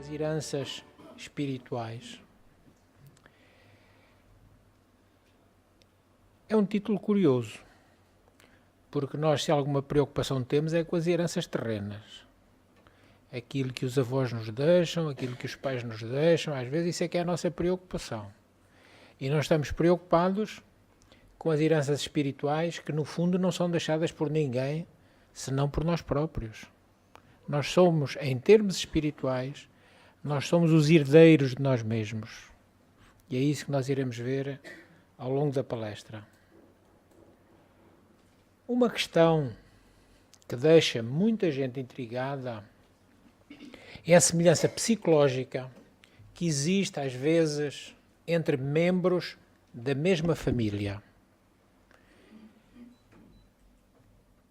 as heranças espirituais. É um título curioso, porque nós, se alguma preocupação temos, é com as heranças terrenas. Aquilo que os avós nos deixam, aquilo que os pais nos deixam, às vezes isso é que é a nossa preocupação. E nós estamos preocupados com as heranças espirituais que, no fundo, não são deixadas por ninguém, senão por nós próprios. Nós somos, em termos espirituais, nós somos os herdeiros de nós mesmos. E é isso que nós iremos ver ao longo da palestra. Uma questão que deixa muita gente intrigada é a semelhança psicológica que existe, às vezes, entre membros da mesma família.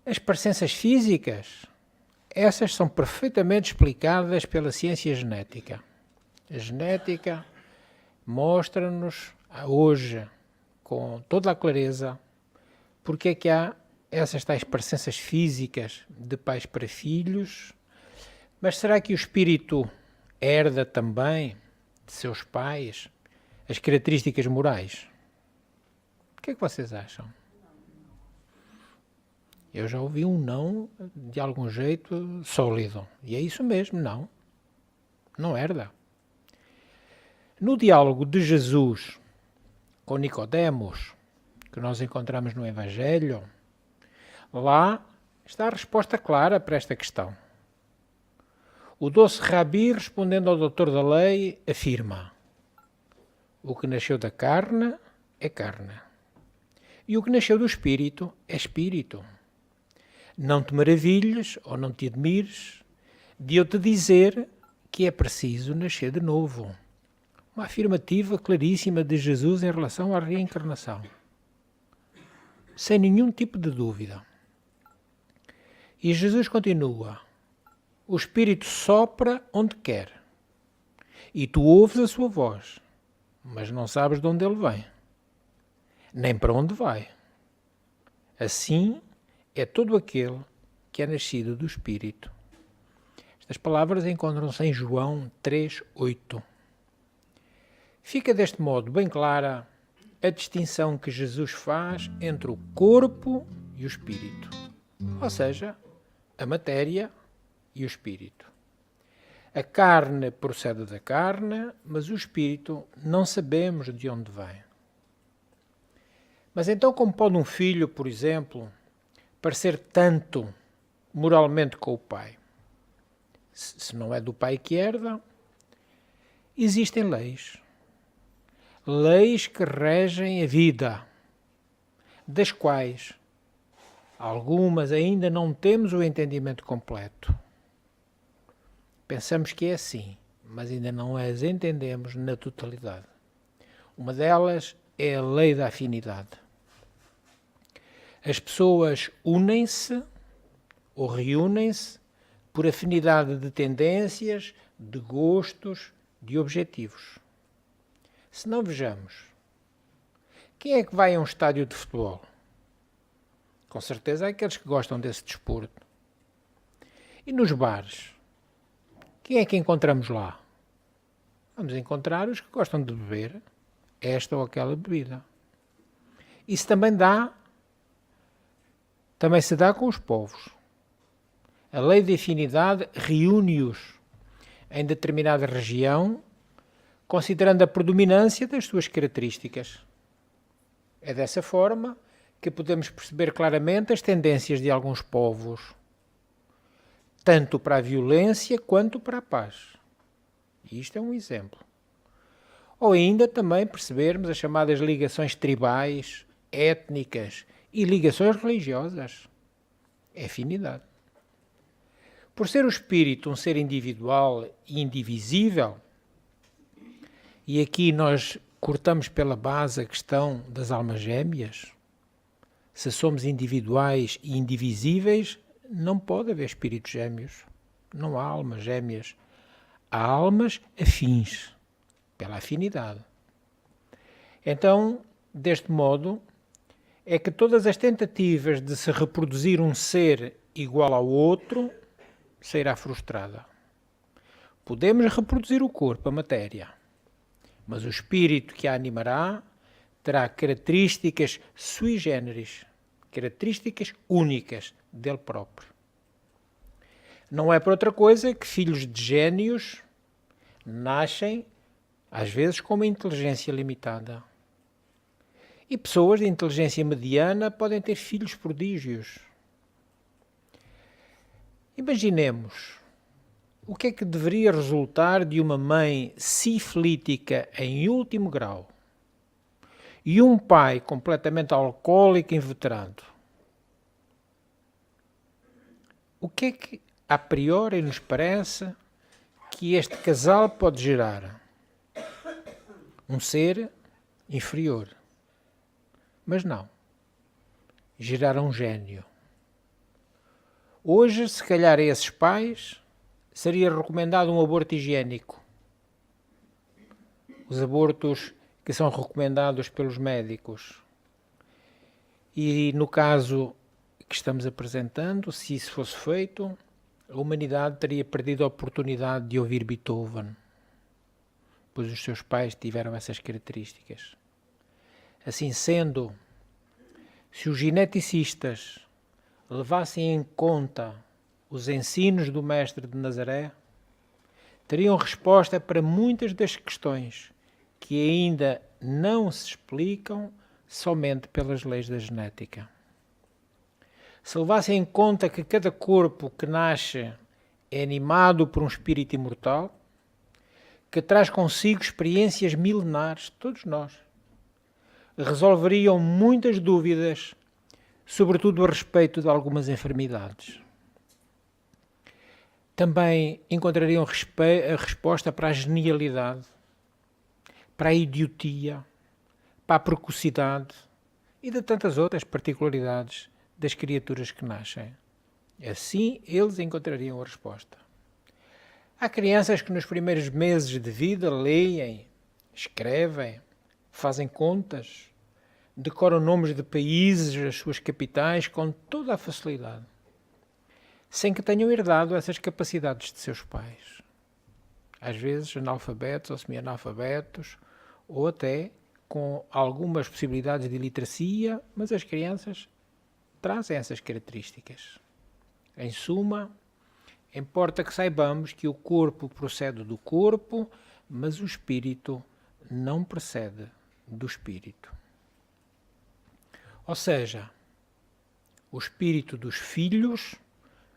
As parecenças físicas, essas são perfeitamente explicadas pela ciência genética. A genética mostra-nos hoje, com toda a clareza, porque é que há essas tais parecenças físicas de pais para filhos. Mas será que o espírito herda também de seus pais as características morais? O que é que vocês acham? Eu já ouvi um não de algum jeito sólido. E é isso mesmo, não. Não herda. No diálogo de Jesus com Nicodemos, que nós encontramos no Evangelho, lá está a resposta clara para esta questão. O doce Rabi, respondendo ao doutor da lei, afirma: o que nasceu da carne é carne, e o que nasceu do espírito é espírito. Não te maravilhes ou não te admires de eu te dizer que é preciso nascer de novo. Uma afirmativa claríssima de Jesus em relação à reencarnação. Sem nenhum tipo de dúvida. E Jesus continua: o Espírito sopra onde quer, e tu ouves a sua voz, mas não sabes de onde ele vem, nem para onde vai. Assim é todo aquele que é nascido do Espírito. Estas palavras encontram-se em João 3:8. Fica deste modo bem clara a distinção que Jesus faz entre o corpo e o espírito, ou seja, a matéria e o espírito. A carne procede da carne, mas o espírito não sabemos de onde vem. Mas então, como pode um filho, por exemplo, parecer tanto moralmente com o pai? Se não é do pai que herda, existem leis. Leis que regem a vida, das quais algumas ainda não temos o entendimento completo. Pensamos que é assim, mas ainda não as entendemos na totalidade. Uma delas é a lei da afinidade. As pessoas unem-se ou reúnem-se por afinidade de tendências, de gostos, de objetivos. Se não, vejamos, quem é que vai a um estádio de futebol? Com certeza é aqueles que gostam desse desporto. E nos bares? Quem é que encontramos lá? Vamos encontrar os que gostam de beber esta ou aquela bebida. Isso também se dá com os povos. A lei de afinidade reúne-os em determinada região, considerando a predominância das suas características. É dessa forma que podemos perceber claramente as tendências de alguns povos, tanto para a violência quanto para a paz. E isto é um exemplo. Ou ainda também percebermos as chamadas ligações tribais, étnicas e ligações religiosas. É afinidade. Por ser o espírito um ser individual e indivisível, e aqui nós cortamos pela base a questão das almas gêmeas. Se somos individuais e indivisíveis, não pode haver espíritos gêmeos. Não há almas gêmeas. Há almas afins, pela afinidade. Então, deste modo, é que todas as tentativas de se reproduzir um ser igual ao outro será frustrada. podemos reproduzir o corpo, a matéria, mas o espírito que a animará terá características sui generis, características únicas dele próprio. Não é por outra coisa que filhos de gênios nascem, às vezes, com uma inteligência limitada. E pessoas de inteligência mediana podem ter filhos prodígios. Imaginemos o que é que deveria resultar de uma mãe sifilítica em último grau e um pai completamente alcoólico inveterado. O que é que a priori nos parece que este casal pode gerar? Um ser inferior. Mas não. Gerar um gênio. Hoje, se calhar a esses pais, seria recomendado um aborto higiênico. Os abortos que são recomendados pelos médicos. E no caso que estamos apresentando, se isso fosse feito, a humanidade teria perdido a oportunidade de ouvir Beethoven, pois os seus pais tiveram essas características. Assim sendo, se os geneticistas levassem em conta os ensinos do Mestre de Nazaré, teriam resposta para muitas das questões que ainda não se explicam somente pelas leis da genética. Se levassem em conta que cada corpo que nasce é animado por um espírito imortal, que traz consigo experiências milenares, todos nós, resolveriam muitas dúvidas, sobretudo a respeito de algumas enfermidades. Também encontrariam a resposta para a genialidade, para a idiotia, para a precocidade e de tantas outras particularidades das criaturas que nascem. Assim, eles encontrariam a resposta. Há crianças que nos primeiros meses de vida leem, escrevem, fazem contas, decoram nomes de países, as suas capitais, com toda a facilidade, sem que tenham herdado essas capacidades de seus pais. Às vezes analfabetos ou semi-analfabetos, ou até com algumas possibilidades de iliteracia, mas as crianças trazem essas características. Em suma, importa que saibamos que o corpo procede do corpo, mas o espírito não procede do espírito. Ou seja, o espírito dos filhos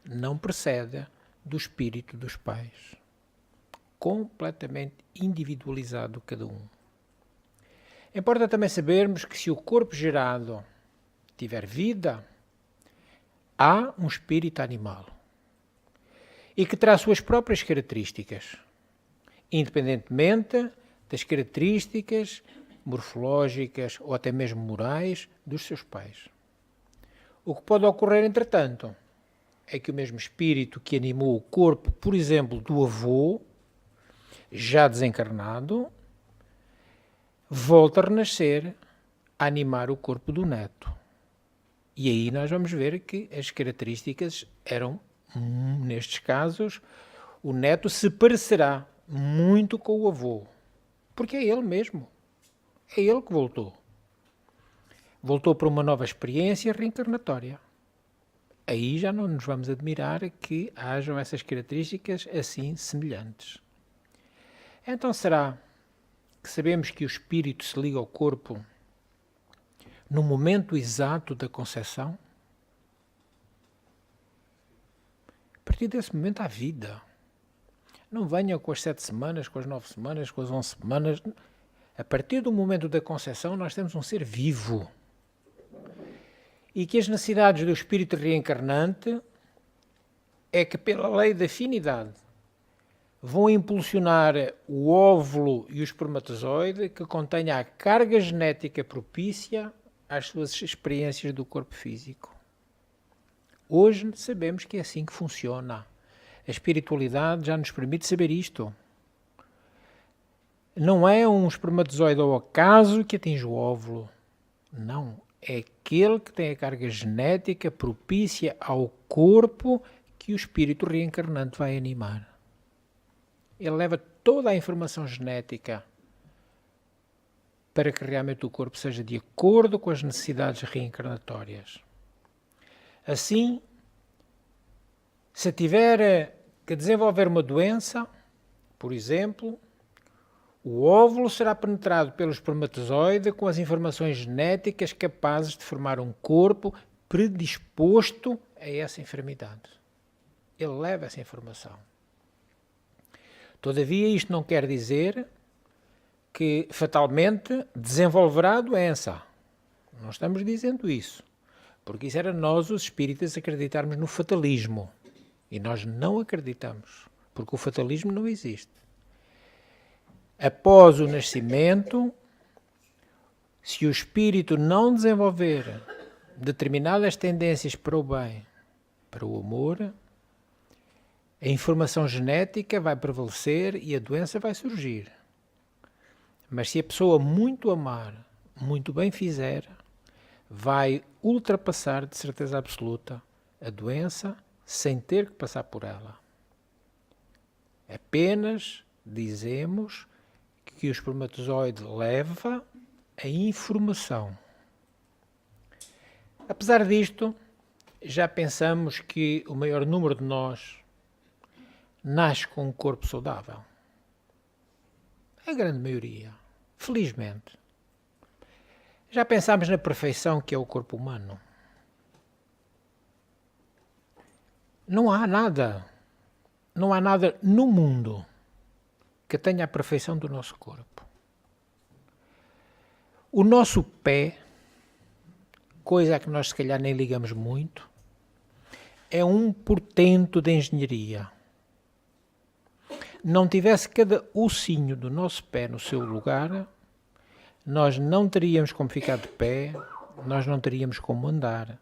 não procede do espírito dos pais. Completamente individualizado cada um. Importa também sabermos que se o corpo gerado tiver vida, há um espírito animal e que terá suas próprias características, independentemente das características morfológicas ou até mesmo morais dos seus pais. O que pode ocorrer, entretanto, é que o mesmo espírito que animou o corpo, por exemplo, do avô, já desencarnado, volta a renascer a animar o corpo do neto. E aí nós vamos ver que as características eram, nestes casos, o neto se parecerá muito com o avô, porque é ele mesmo. É ele que voltou. Voltou para uma nova experiência reencarnatória. Aí já não nos vamos admirar que hajam essas características assim semelhantes. Então será que sabemos que o espírito se liga ao corpo no momento exato da concepção? A partir desse momento há vida. Não venham com as 7 semanas, com as 9 semanas, com as 11 semanas. A partir do momento da concepção nós temos um ser vivo. E que as necessidades do espírito reencarnante é que, pela lei da afinidade, vão impulsionar o óvulo e o espermatozoide que contenha a carga genética propícia às suas experiências do corpo físico. Hoje sabemos que é assim que funciona. A espiritualidade já nos permite saber isto. Não é um espermatozoide ao acaso que atinge o óvulo. Não. É aquele que tem a carga genética propícia ao corpo que o espírito reencarnante vai animar. Ele leva toda a informação genética para que realmente o corpo seja de acordo com as necessidades reencarnatórias. Assim, se tiver que desenvolver uma doença, por exemplo, o óvulo será penetrado pelo espermatozoide com as informações genéticas capazes de formar um corpo predisposto a essa enfermidade. Ele leva essa informação. Todavia, isto não quer dizer que fatalmente desenvolverá a doença. Não estamos dizendo isso. Porque isso era nós, os espíritas, acreditarmos no fatalismo. E nós não acreditamos. Porque o fatalismo não existe. Após o nascimento, se o espírito não desenvolver determinadas tendências para o bem, para o amor, a informação genética vai prevalecer e a doença vai surgir. Mas se a pessoa muito amar, muito bem fizer, vai ultrapassar de certeza absoluta a doença sem ter que passar por ela. Apenas dizemos que o espermatozoide leva a informação. Apesar disto, já pensamos que o maior número de nós nasce com um corpo saudável. A grande maioria, felizmente. Já pensámos na perfeição que é o corpo humano? Não há nada no mundo que tenha a perfeição do nosso corpo. O nosso pé, coisa a que nós se calhar nem ligamos muito, é um portento de engenharia. Não tivesse cada ossinho do nosso pé no seu lugar, nós não teríamos como ficar de pé, nós não teríamos como andar,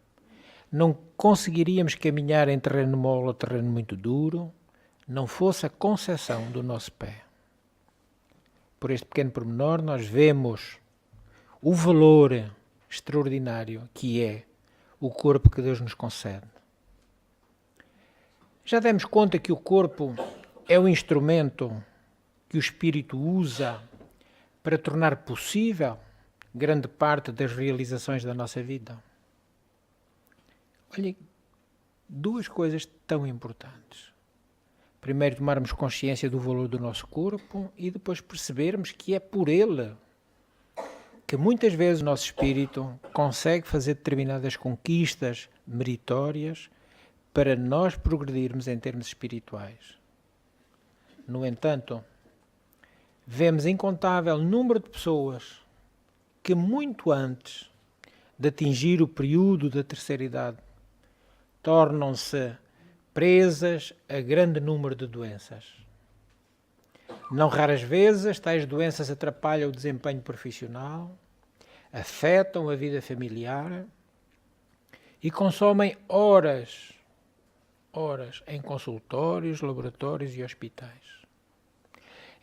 não conseguiríamos caminhar em terreno mole ou terreno muito duro, não fosse a concepção do nosso pé. Por este pequeno pormenor, nós vemos o valor extraordinário que é o corpo que Deus nos concede. Já demos conta que o corpo é o instrumento que o Espírito usa para tornar possível grande parte das realizações da nossa vida. Olhem, duas coisas tão importantes. Primeiro, tomarmos consciência do valor do nosso corpo e depois percebermos que é por ele que muitas vezes o nosso espírito consegue fazer determinadas conquistas meritórias para nós progredirmos em termos espirituais. No entanto, vemos incontável número de pessoas que muito antes de atingir o período da terceira idade tornam-se presas a grande número de doenças. Não raras vezes, tais doenças atrapalham o desempenho profissional, afetam a vida familiar e consomem horas em consultórios, laboratórios e hospitais.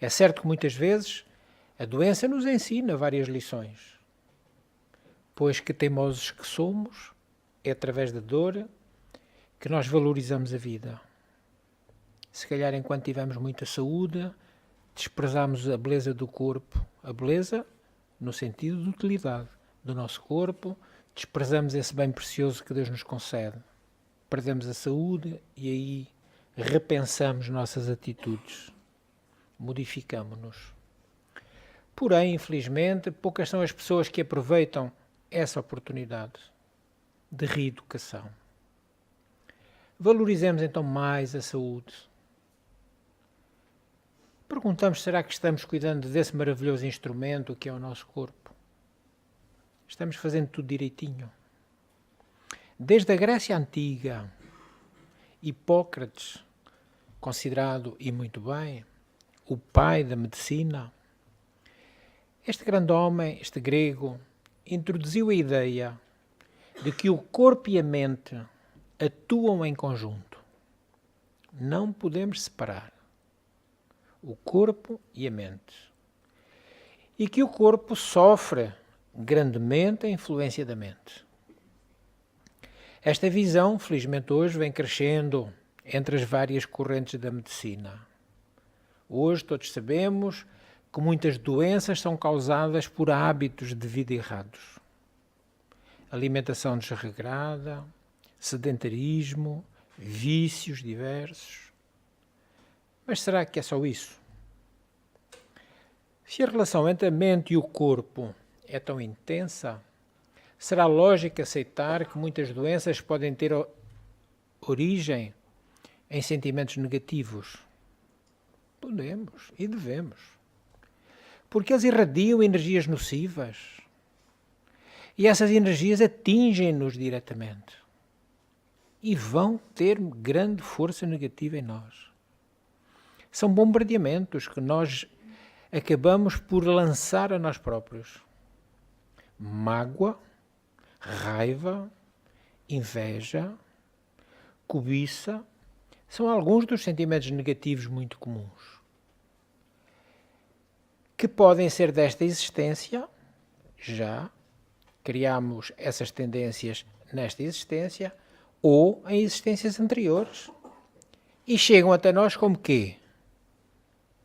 É certo que muitas vezes a doença nos ensina várias lições, pois que teimosos que somos, é através da dor que nós valorizamos a vida. Se calhar enquanto tivermos muita saúde, desprezamos a beleza do corpo, a beleza no sentido de utilidade do nosso corpo, desprezamos esse bem precioso que Deus nos concede. Perdemos a saúde e aí repensamos nossas atitudes, modificamos-nos. Porém, infelizmente, poucas são as pessoas que aproveitam essa oportunidade de reeducação. Valorizemos então mais a saúde. Perguntamos, será que estamos cuidando desse maravilhoso instrumento que é o nosso corpo? Estamos fazendo tudo direitinho? Desde a Grécia Antiga, Hipócrates, considerado, e muito bem, o pai da medicina, este grande homem, este grego, introduziu a ideia de que o corpo e a mente atuam em conjunto. Não podemos separar o corpo e a mente. E que o corpo sofre grandemente a influência da mente. Esta visão, felizmente hoje, vem crescendo entre as várias correntes da medicina. Hoje todos sabemos que muitas doenças são causadas por hábitos de vida errados. Alimentação desregrada, sedentarismo, vícios diversos. Mas será que é só isso? Se a relação entre a mente e o corpo é tão intensa, será lógico aceitar que muitas doenças podem ter origem em sentimentos negativos? Podemos e devemos. Porque eles irradiam energias nocivas. E essas energias atingem-nos diretamente. E vão ter grande força negativa em nós. São bombardeamentos que nós acabamos por lançar a nós próprios. Mágoa, raiva, inveja, cobiça, são alguns dos sentimentos negativos muito comuns, que podem ser desta existência, já criamos essas tendências nesta existência, ou em existências anteriores, e chegam até nós como quê?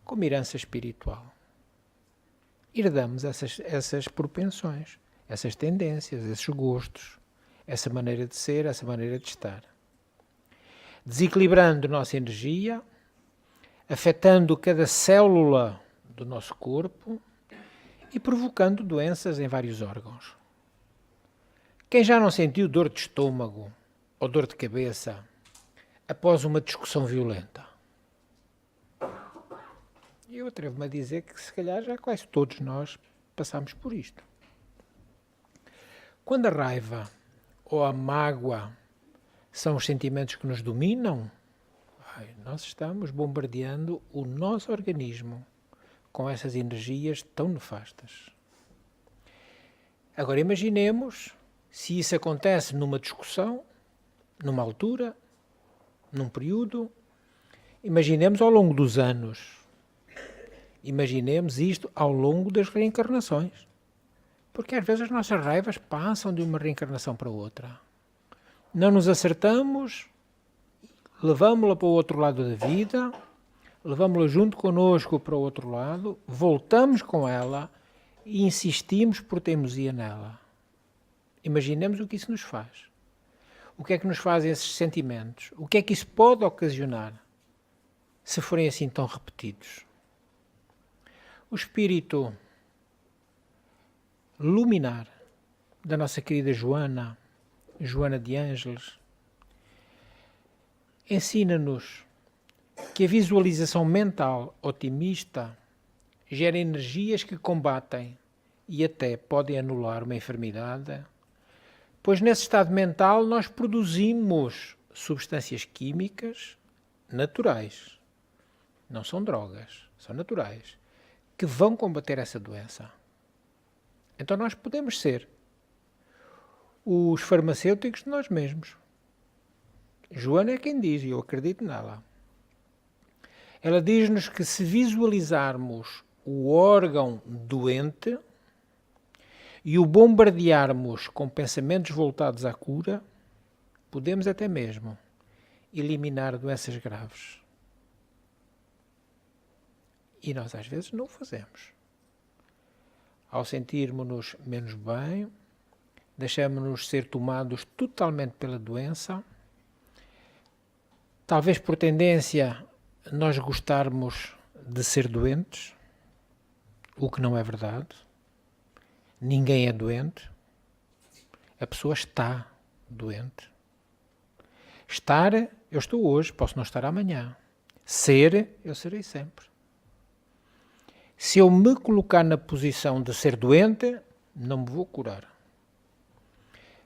Como herança espiritual. Herdamos essas propensões, essas tendências, esses gostos, essa maneira de ser, essa maneira de estar. Desequilibrando nossa energia, afetando cada célula do nosso corpo e provocando doenças em vários órgãos. Quem já não sentiu dor de estômago ou dor de cabeça após uma discussão violenta? Eu atrevo-me a dizer que se calhar já quase todos nós passamos por isto. Quando a raiva ou a mágoa são os sentimentos que nos dominam, nós estamos bombardeando o nosso organismo com essas energias tão nefastas. Agora imaginemos se isso acontece numa discussão, numa altura, num período. Imaginemos ao longo dos anos. Imaginemos isto ao longo das reencarnações. Porque às vezes as nossas raivas passam de uma reencarnação para outra. Não nos acertamos, levamos-la para o outro lado da vida, levamos-la junto connosco para o outro lado, voltamos com ela e insistimos por teimosia nela. Imaginemos o que isso nos faz. O que é que nos fazem esses sentimentos? O que é que isso pode ocasionar se forem assim tão repetidos? O espírito luminar da nossa querida Joana de Ângeles, ensina-nos que a visualização mental otimista gera energias que combatem e até podem anular uma enfermidade, pois nesse estado mental nós produzimos substâncias químicas naturais, não são drogas, são naturais, que vão combater essa doença. Então nós podemos ser os farmacêuticos de nós mesmos. Joana é quem diz, e eu acredito nela. Ela diz-nos que se visualizarmos o órgão doente e o bombardearmos com pensamentos voltados à cura, podemos até mesmo eliminar doenças graves. E nós às vezes não o fazemos. Ao sentirmos-nos menos bem, deixamos-nos ser tomados totalmente pela doença. Talvez por tendência nós gostarmos de ser doentes, o que não é verdade. Ninguém é doente. A pessoa está doente. Estar, eu estou hoje, posso não estar amanhã. Ser, eu serei sempre. Se eu me colocar na posição de ser doente, não me vou curar.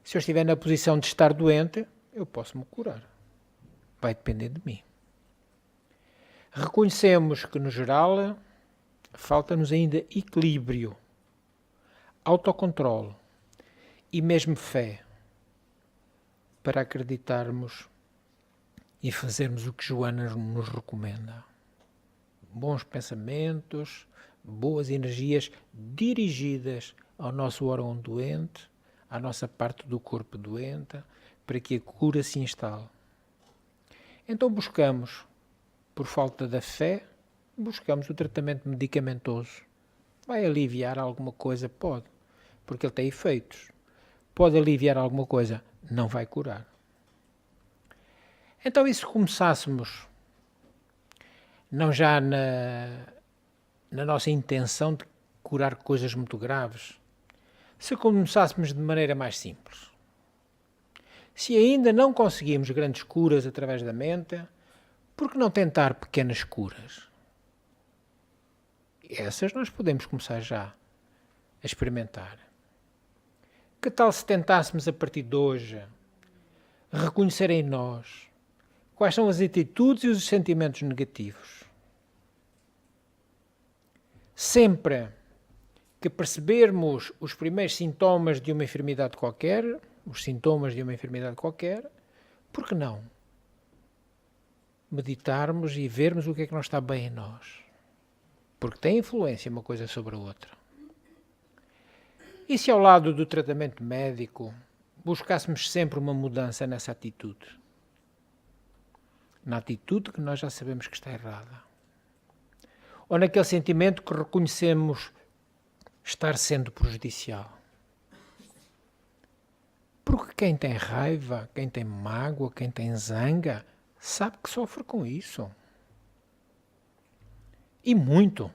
Se eu estiver na posição de estar doente, eu posso me curar. Vai depender de mim. Reconhecemos que, no geral, falta-nos ainda equilíbrio, autocontrole e mesmo fé para acreditarmos e fazermos o que Joana nos recomenda. Bons pensamentos, boas energias dirigidas ao nosso órgão doente, à nossa parte do corpo doente, para que a cura se instale. Então buscamos, por falta da fé, buscamos o tratamento medicamentoso. Vai aliviar alguma coisa? Pode, porque ele tem efeitos. Pode aliviar alguma coisa? Não vai curar. Então, e se começássemos, não já na nossa intenção de curar coisas muito graves, se começássemos de maneira mais simples? Se ainda não conseguimos grandes curas através da mente, por que não tentar pequenas curas? Essas nós podemos começar já a experimentar. Que tal se tentássemos a partir de hoje reconhecer em nós quais são as atitudes e os sentimentos negativos? Sempre que percebermos os primeiros sintomas de uma enfermidade qualquer, por que não meditarmos e vermos o que é que não está bem em nós? Porque tem influência uma coisa sobre a outra. E se ao lado do tratamento médico buscássemos sempre uma mudança nessa atitude? Na atitude que nós já sabemos que está errada. Ou naquele sentimento que reconhecemos estar sendo prejudicial. Porque quem tem raiva, quem tem mágoa, quem tem zanga, sabe que sofre com isso. E muito.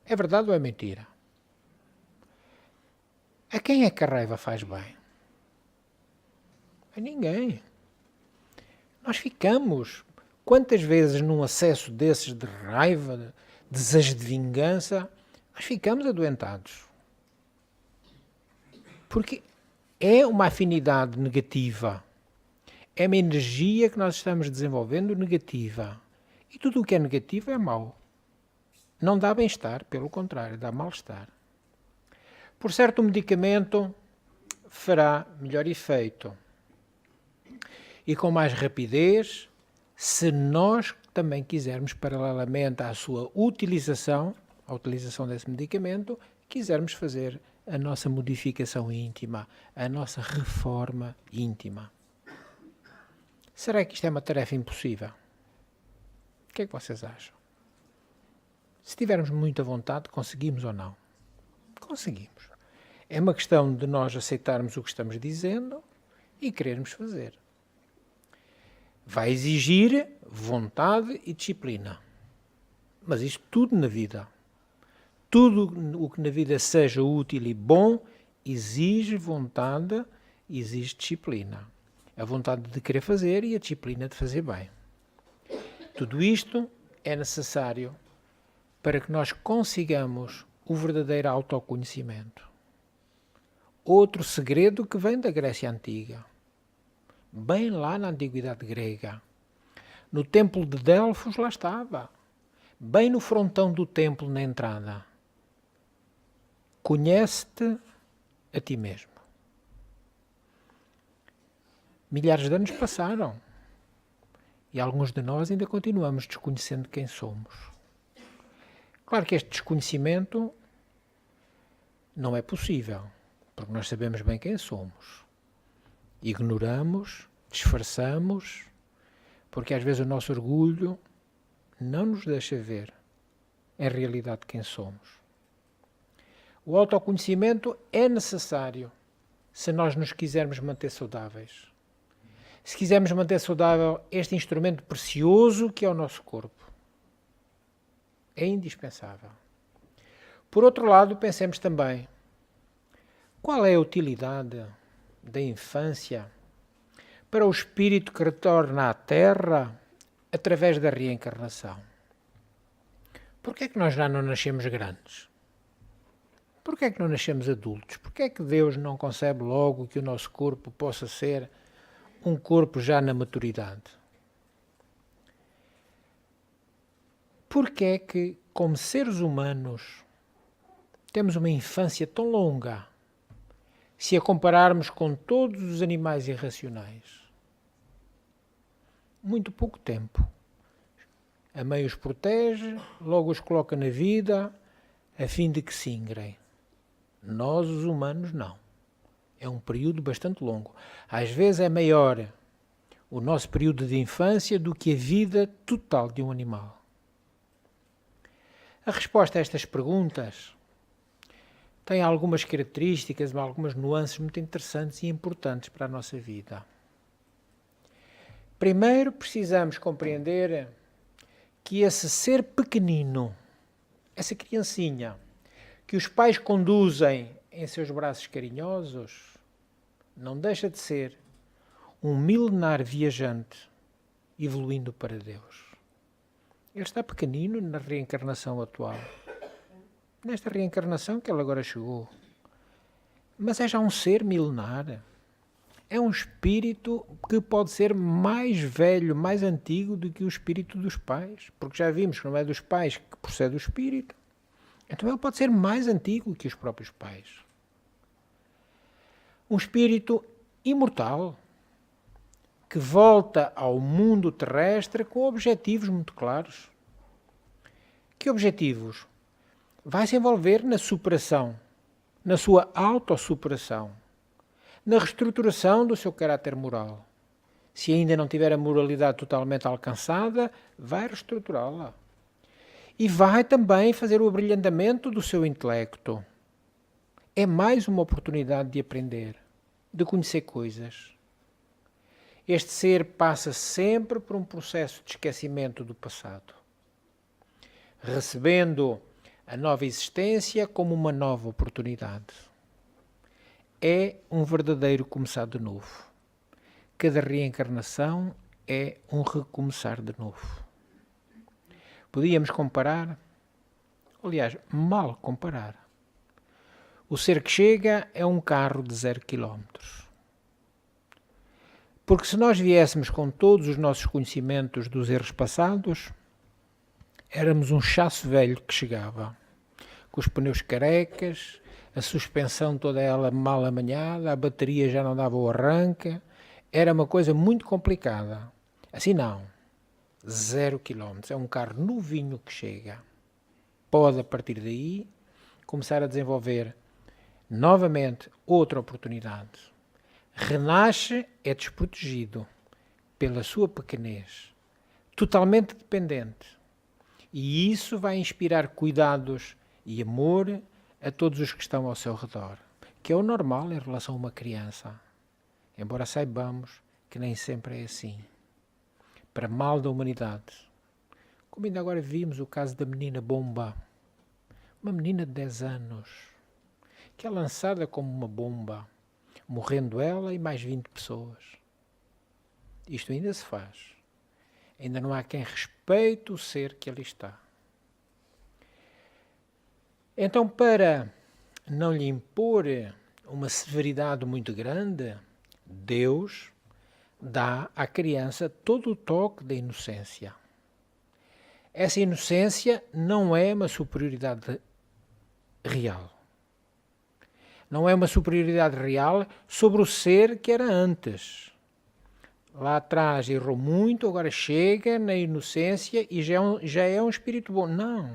É verdade ou é mentira? A quem é que a raiva faz bem? A ninguém. Nós ficamos, quantas vezes num acesso desses de raiva, de desejo de vingança, nós ficamos adoentados. Porque é uma afinidade negativa. É uma energia que nós estamos desenvolvendo negativa. E tudo o que é negativo é mau. Não dá bem-estar, pelo contrário, dá mal-estar. Por certo, o medicamento fará melhor efeito e com mais rapidez, se nós também quisermos, paralelamente à sua utilização, à utilização desse medicamento, quisermos fazer a nossa modificação íntima, a nossa reforma íntima. Será que isto é uma tarefa impossível? O que é que vocês acham? Se tivermos muita vontade, conseguimos ou não? Conseguimos. É uma questão de nós aceitarmos o que estamos dizendo e querermos fazer. Vai exigir vontade e disciplina. Mas isto tudo na vida. Tudo o que na vida seja útil e bom exige vontade e exige disciplina. A vontade de querer fazer e a disciplina de fazer bem. Tudo isto é necessário para que nós consigamos o verdadeiro autoconhecimento. Outro segredo que vem da Grécia Antiga, bem lá na Antiguidade Grega. No templo de Delfos lá estava, bem no frontão do templo na entrada. Conhece-te a ti mesmo. Milhares de anos passaram e alguns de nós ainda continuamos desconhecendo quem somos. Claro que este desconhecimento não é possível, porque nós sabemos bem quem somos. Ignoramos, disfarçamos, porque às vezes o nosso orgulho não nos deixa ver em realidade quem somos. O autoconhecimento é necessário se nós nos quisermos manter saudáveis. Se quisermos manter saudável este instrumento precioso que é o nosso corpo. É indispensável. Por outro lado, pensemos também, qual é a utilidade da infância para o espírito que retorna à Terra através da reencarnação? Porquê é que nós já não nascemos grandes? Porquê é que não nascemos adultos? Porquê é que Deus não concebe logo que o nosso corpo possa ser um corpo já na maturidade? Porquê é que, como seres humanos, temos uma infância tão longa, se a compararmos com todos os animais irracionais? Muito pouco tempo. A mãe os protege, logo os coloca na vida, a fim de que se ingrem. Nós, os humanos, não. É um período bastante longo. Às vezes é maior o nosso período de infância do que a vida total de um animal. A resposta a estas perguntas tem algumas características, algumas nuances muito interessantes e importantes para a nossa vida. Primeiro, precisamos compreender que esse ser pequenino, essa criancinha, que os pais conduzem em seus braços carinhosos, não deixa de ser um milenar viajante evoluindo para Deus. Ele está pequenino na reencarnação atual. Nesta reencarnação que ele agora chegou. Mas é já um ser milenar. É um espírito que pode ser mais velho, mais antigo do que o espírito dos pais. Porque já vimos que não é dos pais que procede o espírito. Então ele pode ser mais antigo que os próprios pais. Um espírito imortal que volta ao mundo terrestre com objetivos muito claros. Que objetivos? Vai se envolver na superação, na sua autossuperação, na reestruturação do seu caráter moral. Se ainda não tiver a moralidade totalmente alcançada, vai reestruturá-la. E vai também fazer o abrilhantamento do seu intelecto. É mais uma oportunidade de aprender, de conhecer coisas. Este ser passa sempre por um processo de esquecimento do passado, recebendo a nova existência como uma nova oportunidade. É um verdadeiro começar de novo. Cada reencarnação é um recomeçar de novo. Podíamos comparar, aliás, mal comparar. O ser que chega é um carro de 0 km. Porque se nós viéssemos com todos os nossos conhecimentos dos erros passados, éramos um chasso velho que chegava, com os pneus carecas, a suspensão toda ela mal amanhada, a bateria já não dava o arranque, era uma coisa muito complicada. Assim não, 0 km, é um carro novinho que chega. Pode, a partir daí, começar a desenvolver novamente outra oportunidade. Renasce, é desprotegido pela sua pequenez, totalmente dependente. E isso vai inspirar cuidados e amor a todos os que estão ao seu redor, que é o normal em relação a uma criança. Embora saibamos que nem sempre é assim. Para mal da humanidade. Como ainda agora vimos o caso da menina Bomba. Uma menina de 10 anos, que é lançada como uma bomba, morrendo ela e mais 20 pessoas. Isto ainda se faz. Ainda não há quem respeite o ser que ali está. Então, para não lhe impor uma severidade muito grande, Deus dá à criança todo o toque da inocência. Essa inocência não é uma superioridade real. Não é uma superioridade real sobre o ser que era antes. Lá atrás errou muito, agora chega na inocência e já é um espírito bom. Não.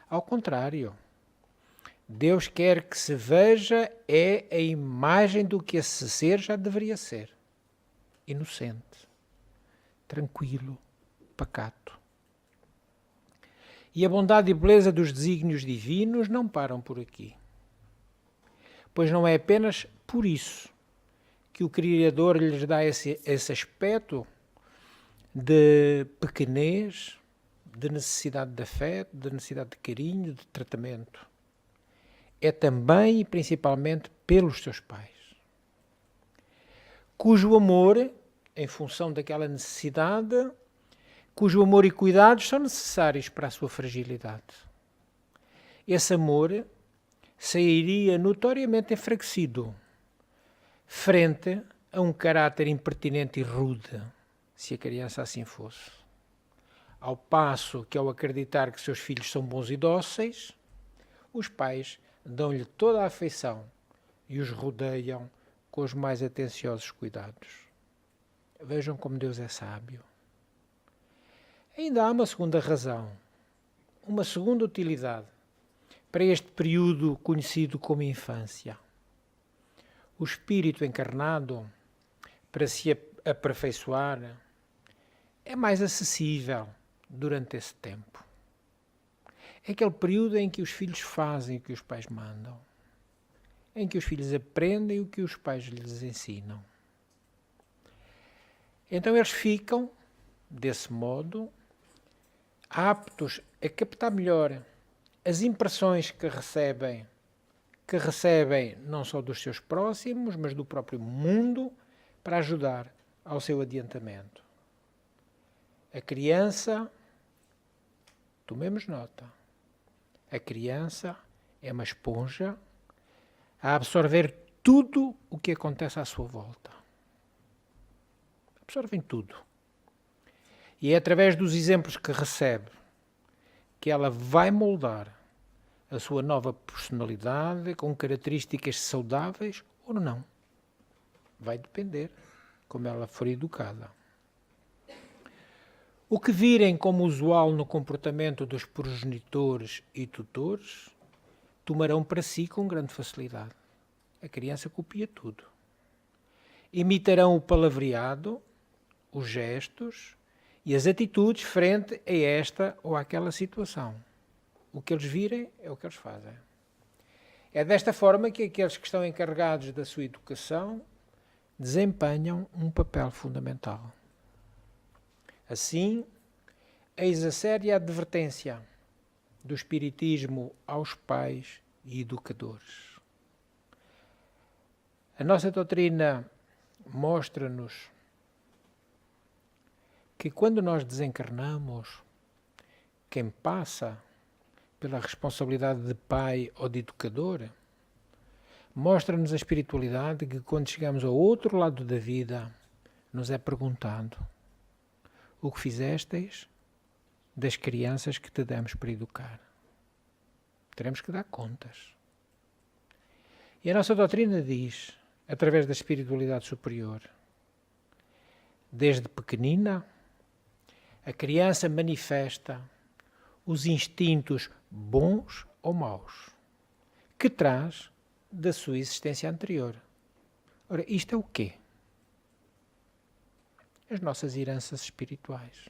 Ao contrário. Deus quer que se veja é a imagem do que esse ser já deveria ser. Inocente, tranquilo, pacato. E a bondade e beleza dos desígnios divinos não param por aqui. Pois não é apenas por isso que o Criador lhes dá esse aspecto de pequenez, de necessidade de afeto, de necessidade de carinho, de tratamento. É também e principalmente pelos seus pais, cujo amor, em função daquela necessidade, cujo amor e cuidados são necessários para a sua fragilidade. Esse amor sairia notoriamente enfraquecido frente a um caráter impertinente e rude, se a criança assim fosse. Ao passo que, ao acreditar que seus filhos são bons e dóceis, os pais dão-lhe toda a afeição e os rodeiam com os mais atenciosos cuidados. Vejam como Deus é sábio. Ainda há uma segunda razão, uma segunda utilidade para este período conhecido como infância. O espírito encarnado, para se aperfeiçoar, é mais acessível durante esse tempo. É aquele período em que os filhos fazem o que os pais mandam, em que os filhos aprendem o que os pais lhes ensinam. Então eles ficam, desse modo, aptos a captar melhor as impressões que recebem não só dos seus próximos, mas do próprio mundo, para ajudar ao seu adiantamento. A criança, tomemos nota, a criança é uma esponja a absorver tudo o que acontece à sua volta. Absorvem tudo. E é através dos exemplos que recebe que ela vai moldar a sua nova personalidade com características saudáveis ou não. Vai depender como ela for educada. O que virem como usual no comportamento dos progenitores e tutores, tomarão para si com grande facilidade. A criança copia tudo. Imitarão o palavreado, os gestos e as atitudes frente a esta ou àquela situação. O que eles virem é o que eles fazem. É desta forma que aqueles que estão encarregados da sua educação desempenham um papel fundamental. Assim, eis a séria advertência do Espiritismo aos pais e educadores. A nossa doutrina mostra-nos que quando nós desencarnamos, quem passa pela responsabilidade de pai ou de educador, mostra-nos a espiritualidade que quando chegamos ao outro lado da vida, nos é perguntado: o que fizesteis das crianças que te demos para educar? Teremos que dar contas. E a nossa doutrina diz, através da espiritualidade superior, desde pequenina, a criança manifesta os instintos bons ou maus, que traz da sua existência anterior. Ora, isto é o quê? As nossas heranças espirituais.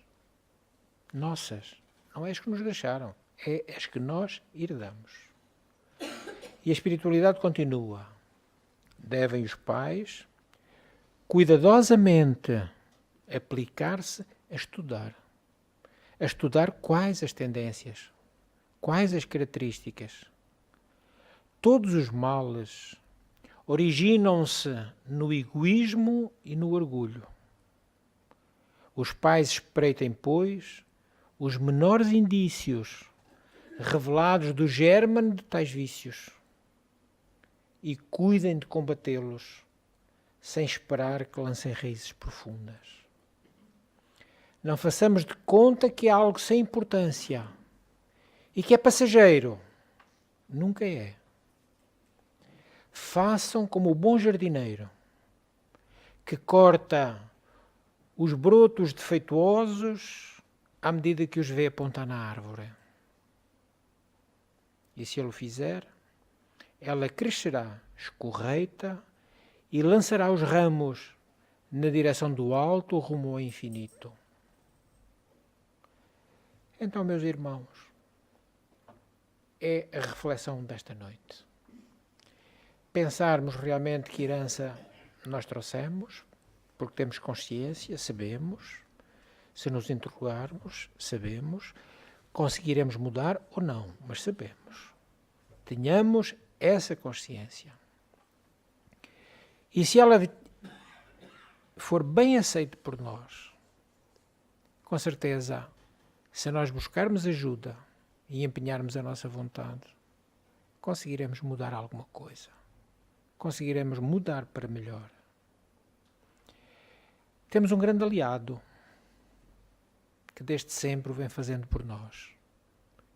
Nossas. Não é as que nos deixaram, é as que nós herdamos. E a espiritualidade continua. Devem os pais cuidadosamente aplicar-se a estudar quais as tendências, quais as características. Todos os males originam-se no egoísmo e no orgulho. Os pais espreitem, pois, os menores indícios revelados do gérmen de tais vícios e cuidem de combatê-los, sem esperar que lancem raízes profundas. Não façamos de conta que é algo sem importância e que é passageiro. Nunca é. Façam como o bom jardineiro, que corta os brotos defeituosos à medida que os vê apontar na árvore. E se ele o fizer, ela crescerá escorreita e lançará os ramos na direção do alto rumo ao infinito. Então, meus irmãos, é a reflexão desta noite. Pensarmos realmente que herança nós trouxemos, porque temos consciência, sabemos. Se nos interrogarmos, sabemos. Conseguiremos mudar ou não, mas sabemos. Tenhamos essa consciência. E se ela for bem aceita por nós, com certeza, se nós buscarmos ajuda e empenharmos a nossa vontade, conseguiremos mudar alguma coisa. Conseguiremos mudar para melhor. Temos um grande aliado que desde sempre o vem fazendo por nós.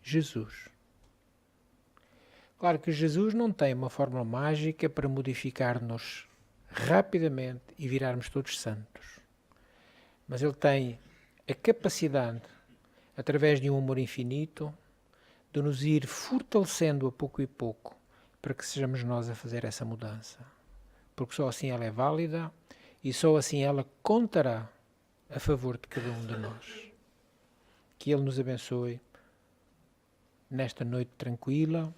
Jesus. Claro que Jesus não tem uma fórmula mágica para modificar-nos rapidamente e virarmos todos santos. Mas ele tem a capacidade, através de um amor infinito, de nos ir fortalecendo a pouco e pouco, para que sejamos nós a fazer essa mudança. Porque só assim ela é válida e só assim ela contará a favor de cada um de nós. Que Ele nos abençoe nesta noite tranquila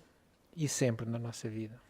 e sempre na nossa vida.